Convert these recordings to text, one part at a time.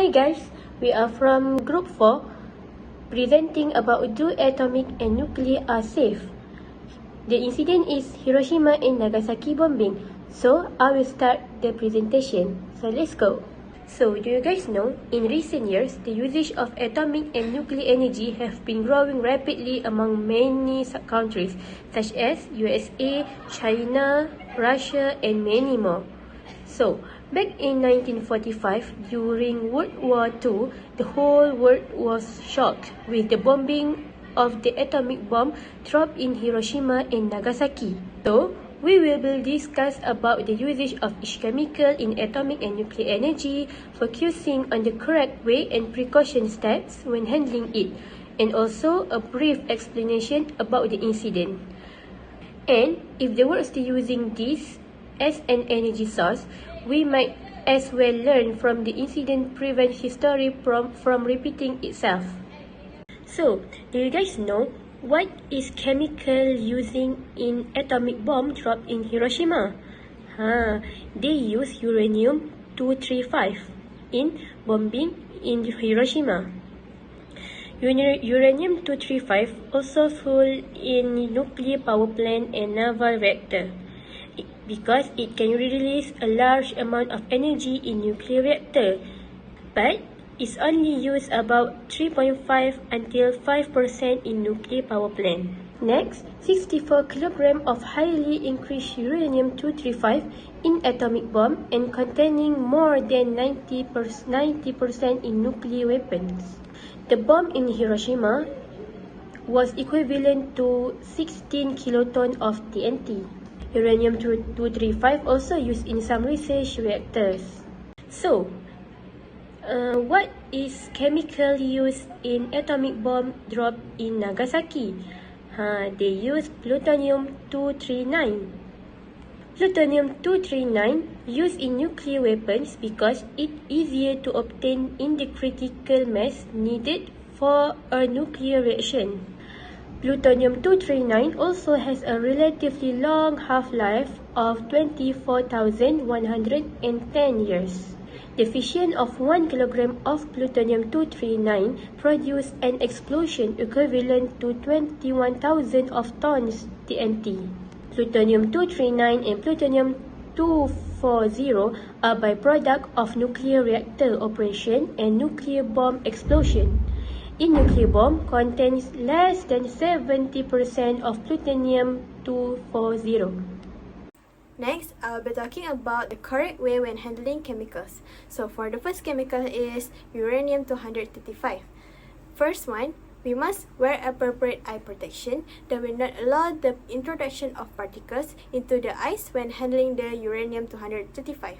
Hi guys, we are from Group 4 presenting about do atomic and nuclear are safe. The incident is Hiroshima and Nagasaki bombing. So I will start the presentation. So let's go. So do you guys know, in recent years, the usage of atomic and nuclear energy have been growing rapidly among many countries such as USA, China, Russia and many more. So, back in 1945, during World War II, the whole world was shocked with the bombing of the atomic bomb dropped in Hiroshima and Nagasaki. So, we will discuss about the usage of each chemical in atomic and nuclear energy, focusing on the correct way and precaution steps when handling it, and also a brief explanation about the incident. And if the world is still using this as an energy source, we might as well learn from the incident, prevent history from repeating itself. So, do you guys know what is chemical using in atomic bomb dropped in Hiroshima? They use uranium-235 in bombing in Hiroshima. Uranium-235 also fuel in nuclear power plant and naval reactor, because it can release a large amount of energy in nuclear reactor, but it's only used about 3.5 until 5% in nuclear power plant. Next, 64 kg of highly increased uranium-235 in atomic bomb and containing more than 90% in nuclear weapons. The bomb in Hiroshima was equivalent to 16 kiloton of TNT. Uranium-235 also used in some research reactors. So, what is chemical used in atomic bomb dropped in Nagasaki? They use plutonium-239. Plutonium-239 used in nuclear weapons because it's easier to obtain in the critical mass needed for a nuclear reaction. Plutonium-239 also has a relatively long half-life of 24,110 years. The fission of 1 kg of plutonium-239 produced an explosion equivalent to 21,000 of tons TNT. Plutonium-239 and plutonium-240 are byproduct of nuclear reactor operation and nuclear bomb explosion. In nuclear bomb contains less than 70% of plutonium-240. Next, I'll be talking about the correct way when handling chemicals. So for the first chemical is uranium-235. First one, we must wear appropriate eye protection that will not allow the introduction of particles into the eyes when handling the uranium-235.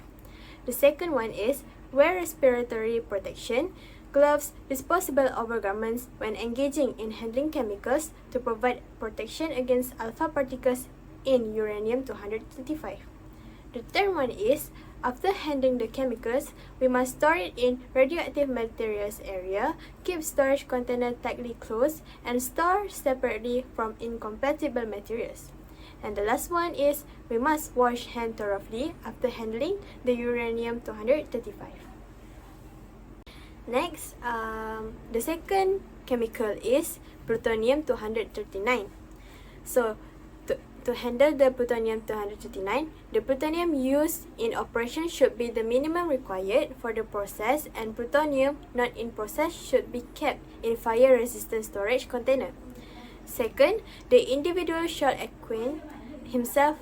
The second one is wear respiratory protection, gloves, disposable overgarments when engaging in handling chemicals to provide protection against alpha particles in uranium-235. The third one is, after handling the chemicals, we must store it in radioactive materials area, keep storage container tightly closed, and store separately from incompatible materials. And the last one is, we must wash hands thoroughly after handling the uranium-235. Next, the second chemical is plutonium-239. So, to handle the plutonium-239, the plutonium used in operation should be the minimum required for the process, and plutonium not in process should be kept in fire-resistant storage container. Second, the individual should acquaint himself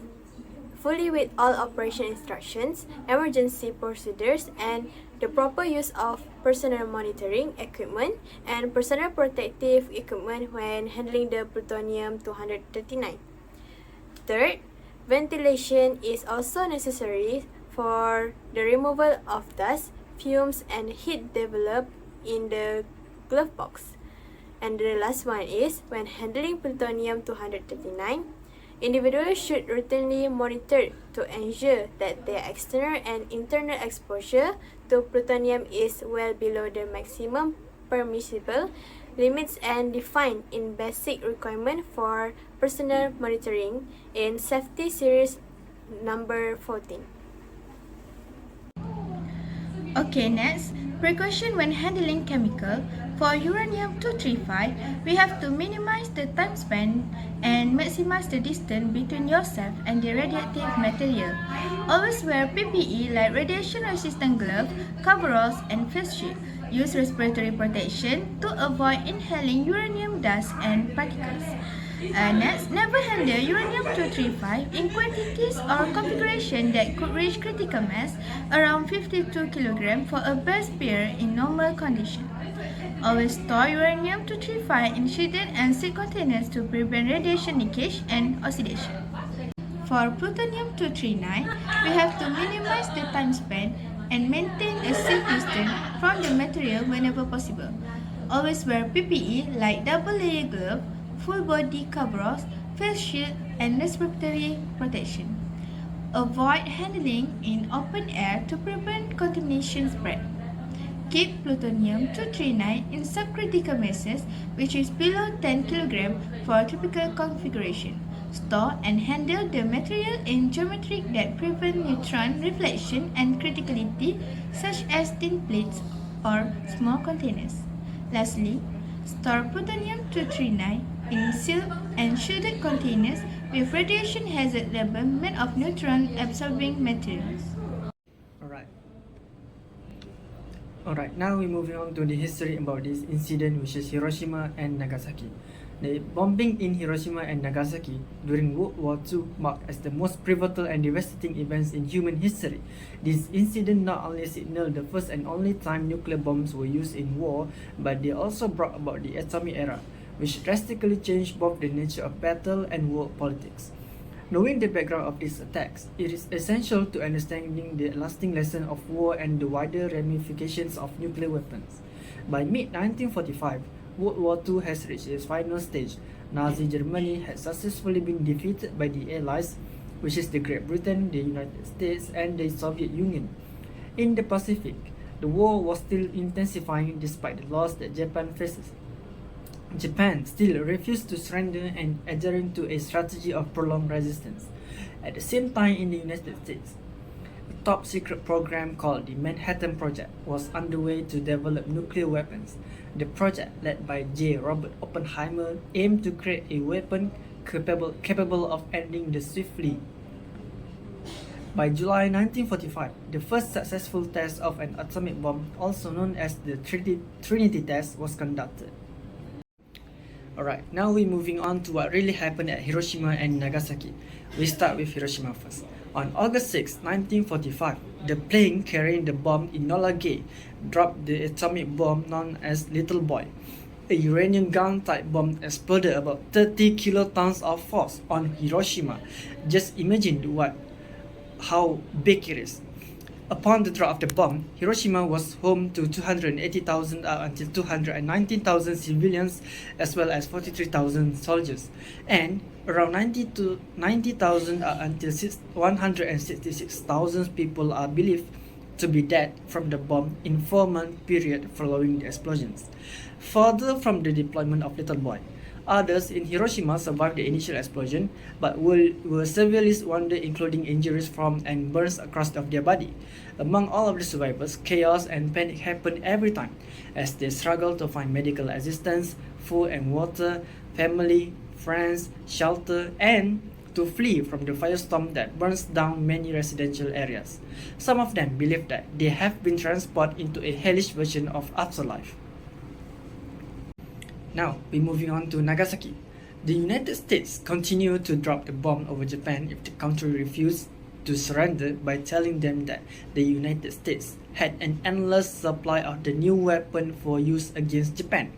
fully with all operation instructions, emergency procedures, and the proper use of personal monitoring equipment and personal protective equipment when handling the plutonium-239. Third, ventilation is also necessary for the removal of dust, fumes, and heat developed in the glove box. And the last one is, when handling plutonium-239, individuals should routinely monitor to ensure that their external and internal exposure to plutonium is well below the maximum permissible limits and defined in basic requirement for personal monitoring in Safety Series number 14. Okay, next, Precaution when handling chemical. For uranium-235, we have to minimize the time spent and maximize the distance between yourself and the radioactive material. Always wear PPE like radiation-resistant gloves, coveralls, and face shield. Use respiratory protection to avoid inhaling uranium dust and particles. Next, never handle uranium-235 in quantities or configuration that could reach critical mass around 52 kg for a best beer in normal condition. Always store uranium-235 in shielded and sealed containers to prevent radiation leakage and oxidation. For plutonium-239, we have to minimize the time spent and maintain a safe distance from the material whenever possible. Always wear PPE like double-layer glove, full-body coveralls, face shield, and respiratory protection. Avoid handling in open air to prevent contamination spread. Keep plutonium-239 in subcritical masses, which is below 10 kg for typical configuration. Store and handle the material in geometry that prevent neutron reflection and criticality, such as tin plates or small containers. Lastly, store plutonium-239 in sealed and shielded containers with radiation hazard label made of neutron-absorbing materials. Alright, now we're moving on to the history about this incident, which is Hiroshima and Nagasaki. The bombing in Hiroshima and Nagasaki during World War II marked as the most pivotal and devastating events in human history. This incident not only signaled the first and only time nuclear bombs were used in war, but they also brought about the atomic era, which drastically changed both the nature of battle and world politics. Knowing the background of these attacks, it is essential to understanding the lasting lesson of war and the wider ramifications of nuclear weapons. By mid-1945, World War II has reached its final stage. Nazi Germany had successfully been defeated by the Allies, which is the Great Britain, the United States, and the Soviet Union. In the Pacific, the war was still intensifying despite the loss that Japan faces. Japan still refused to surrender and adhering to a strategy of prolonged resistance. At the same time, in the United States, a top-secret program called the Manhattan Project was underway to develop nuclear weapons. The project, led by J. Robert Oppenheimer, aimed to create a weapon capable of ending the swiftly. By July 1945, the first successful test of an atomic bomb, also known as the Trinity test, was conducted. Alright, now we're moving on to what really happened at Hiroshima and Nagasaki. We start with Hiroshima first. On August 6, 1945, the plane carrying the bomb Enola Gay dropped the atomic bomb known as Little Boy. A uranium gun-type bomb exploded about 30 kilotons of force on Hiroshima. Just imagine how big it is. Upon the drop of the bomb, Hiroshima was home to 280,000 until 219,000 civilians, as well as 43,000 soldiers, and around 90,000 until 166,000 people are believed to be dead from the bomb in 4-month period following the explosions. Further from the deployment of Little Boy, others in Hiroshima survived the initial explosion but were severely wounded, including injuries from and burns across their body. Among all of the survivors, chaos and panic happened every time as they struggled to find medical assistance, food and water, family, friends, shelter, and to flee from the firestorm that burns down many residential areas. Some of them believe that they have been transported into a hellish version of afterlife. Now, we're moving on to Nagasaki. The United States continued to drop the bomb over Japan if the country refused to surrender by telling them that the United States had an endless supply of the new weapon for use against Japan.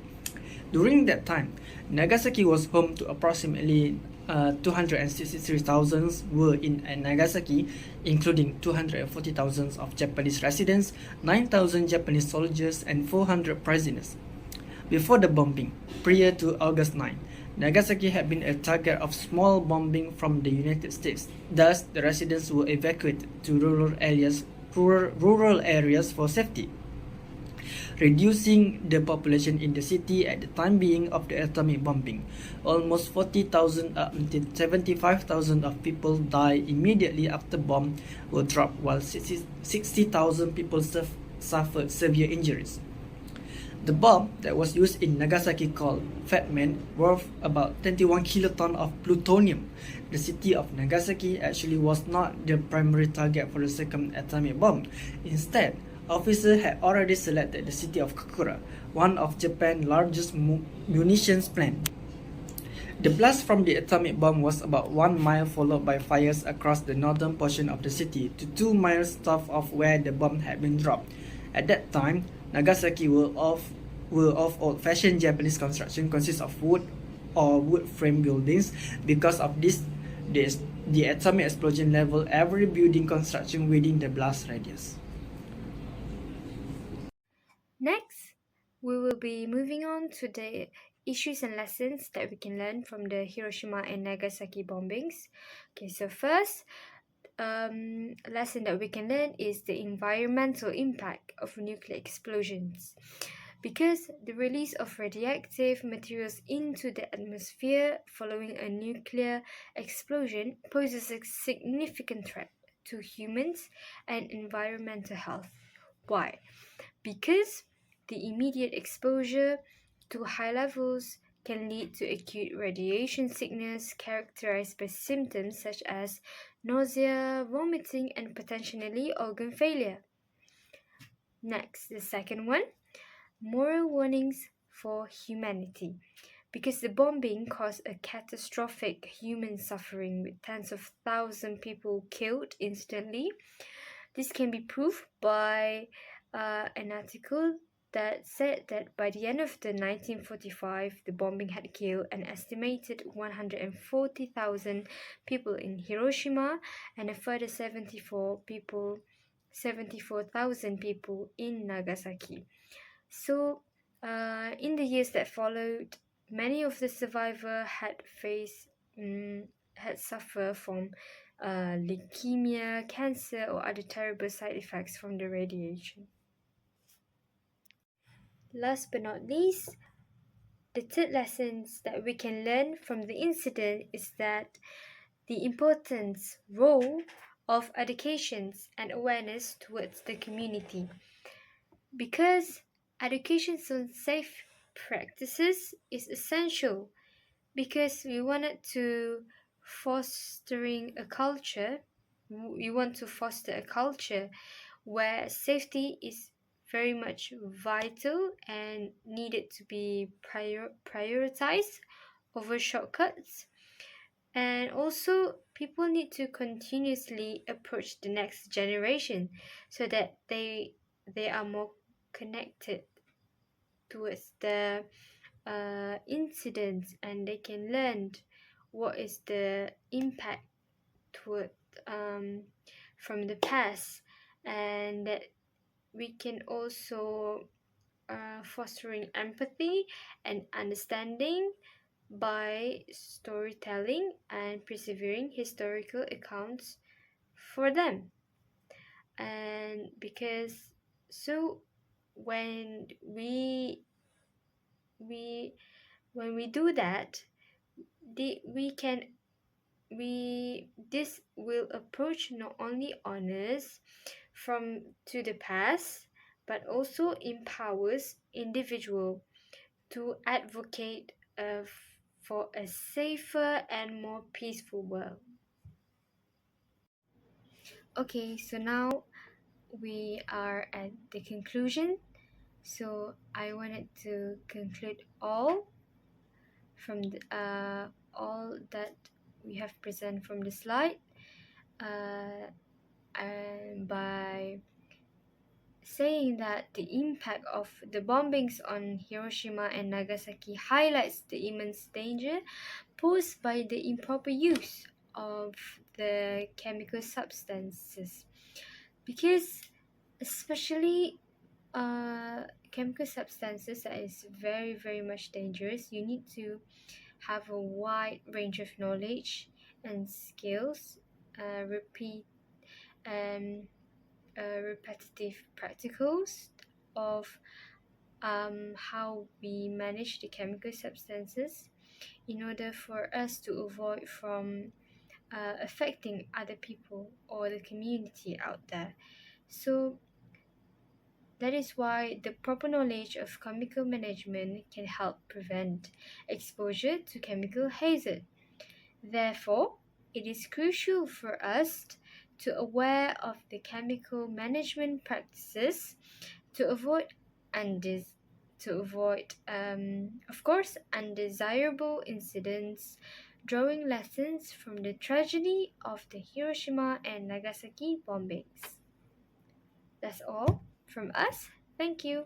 During that time, Nagasaki was home to approximately 263,000 were in Nagasaki, including 240,000 of Japanese residents, 9,000 Japanese soldiers, and 400 prisoners. Before the bombing, prior to August 9, Nagasaki had been a target of small bombing from the United States. Thus, the residents were evacuated to rural areas for safety, reducing the population in the city at the time being of the atomic bombing. Almost 40,000 until 75,000 of people died immediately after bomb were dropped, while 60,000 people suffered severe injuries. The bomb that was used in Nagasaki, called Fat Man, worth about 21 kilotons of plutonium. The city of Nagasaki actually was not the primary target for the second atomic bomb. Instead, officers had already selected the city of Kokura, one of Japan's largest munitions plants. The blast from the atomic bomb was about 1 mile, followed by fires across the northern portion of the city to 2 miles south of where the bomb had been dropped. At that time, Nagasaki were of old-fashioned Japanese construction, consists of wood or wood frame buildings. Because of this, the atomic explosion leveled every building construction within the blast radius. Next, we will be moving on to the issues and lessons that we can learn from the Hiroshima and Nagasaki bombings. Okay, so first, lesson that we can learn is the environmental impact of nuclear explosions. Because the release of radioactive materials into the atmosphere following a nuclear explosion poses a significant threat to humans and environmental health. Why? Because the immediate exposure to high levels can lead to acute radiation sickness characterized by symptoms such as nausea, vomiting, and potentially organ failure. Next, the second one, moral warnings for humanity. Because the bombing caused a catastrophic human suffering with tens of thousands of people killed instantly. This can be proved by an article that said that by the end of the 1945, the bombing had killed an estimated 140,000 people in Hiroshima and a further 74,000 people in Nagasaki. So, in the years that followed, many of the survivors had suffered from leukemia, cancer, or other terrible side effects from the radiation. Last but not least, the third lessons that we can learn from the incident is that the importance role of education and awareness towards the community. Because education on safe practices is essential, because we wanted to we want to foster a culture where safety is very much vital and needed to be prioritized over shortcuts. And also, people need to continuously approach the next generation so that they are more connected towards the incidents, and they can learn what is the impact toward from the past, and that we can also fostering empathy and understanding by storytelling and preserving historical accounts for them. And because so when we do that, this will approach not only honors from to the past, but also empowers individual to advocate for a safer and more peaceful world. Okay, so now we are at the conclusion. So I wanted to conclude all that we have present from the slide, and by saying that the impact of the bombings on Hiroshima and Nagasaki highlights the immense danger posed by the improper use of the chemical substances. Because especially chemical substances that is very, very much dangerous, you need to have a wide range of knowledge and skills, repetitive practicals of how we manage the chemical substances in order for us to avoid from affecting other people or the community out there. So That is why the proper knowledge of chemical management can help prevent exposure to chemical hazard. Therefore, it is crucial for us to aware of the chemical management practices to avoid of course, undesirable incidents, drawing lessons from the tragedy of the Hiroshima and Nagasaki bombings. That's all from us. Thank you.